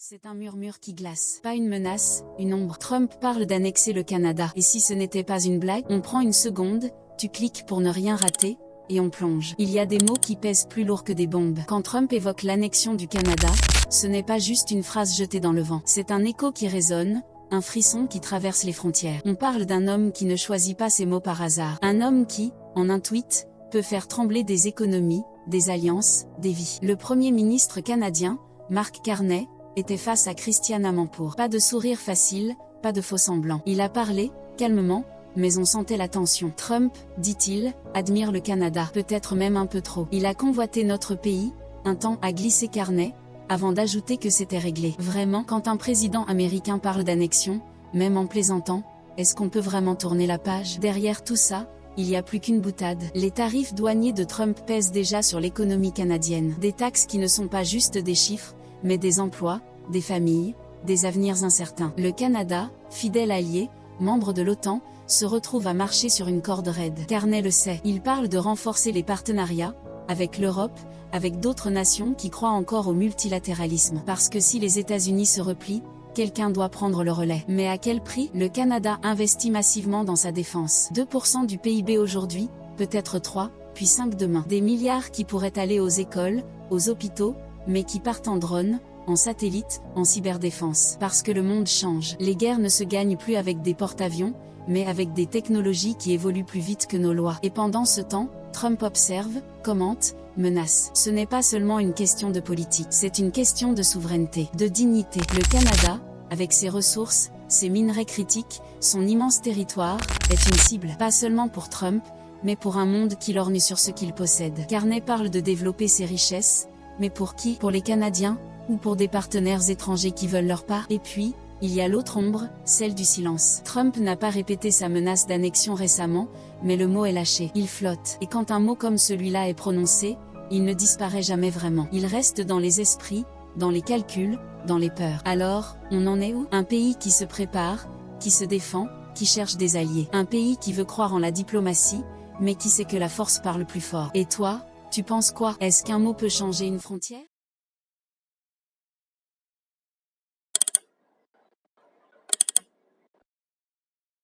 C'est un murmure qui glace. Pas une menace, une ombre. Trump parle d'annexer le Canada. Et si ce n'était pas une blague, on prend une seconde, tu cliques pour ne rien rater, et on plonge. Il y a des mots qui pèsent plus lourd que des bombes. Quand Trump évoque l'annexion du Canada, ce n'est pas juste une phrase jetée dans le vent. C'est un écho qui résonne, un frisson qui traverse les frontières. On parle d'un homme qui ne choisit pas ses mots par hasard. Un homme qui, en un tweet, peut faire trembler des économies, des alliances, des vies. Le Premier ministre canadien, Mark Carney, était face à Christiane Amanpour. Pas de sourire facile, pas de faux semblants. Il a parlé, calmement, mais on sentait la tension. Trump, dit-il, admire le Canada, peut-être même un peu trop. Il a convoité notre pays, un temps a glissé Carney, avant d'ajouter que c'était réglé. Vraiment, quand un président américain parle d'annexion, même en plaisantant, est-ce qu'on peut vraiment tourner la page? Derrière tout ça, il n'y a plus qu'une boutade. Les tarifs douaniers de Trump pèsent déjà sur l'économie canadienne. Des taxes qui ne sont pas juste des chiffres, mais des emplois, des familles, des avenirs incertains. Le Canada, fidèle allié, membre de l'OTAN, se retrouve à marcher sur une corde raide. Carney le sait. Il parle de renforcer les partenariats, avec l'Europe, avec d'autres nations qui croient encore au multilatéralisme. Parce que si les États-Unis se replient, quelqu'un doit prendre le relais. Mais à quel prix? Le Canada investit massivement dans sa défense. 2% du PIB aujourd'hui, peut-être 3, puis 5 demain. Des milliards qui pourraient aller aux écoles, aux hôpitaux, mais qui partent en drone, en satellite, en cyberdéfense. Parce que le monde change. Les guerres ne se gagnent plus avec des porte-avions, mais avec des technologies qui évoluent plus vite que nos lois. Et pendant ce temps, Trump observe, commente, menace. Ce n'est pas seulement une question de politique, c'est une question de souveraineté, de dignité. Le Canada, avec ses ressources, ses minerais critiques, son immense territoire, est une cible. Pas seulement pour Trump, mais pour un monde qui lorgne sur ce qu'il possède. Carney parle de développer ses richesses, mais pour qui? Pour les Canadiens, ou pour des partenaires étrangers qui veulent leur part? Et puis, il y a l'autre ombre, celle du silence. Trump n'a pas répété sa menace d'annexion récemment, mais le mot est lâché. Il flotte. Et quand un mot comme celui-là est prononcé, il ne disparaît jamais vraiment. Il reste dans les esprits, dans les calculs, dans les peurs. Alors, on en est où? Un pays qui se prépare, qui se défend, qui cherche des alliés. Un pays qui veut croire en la diplomatie, mais qui sait que la force parle plus fort. Et toi, tu penses quoi? Est-ce qu'un mot peut changer une frontière?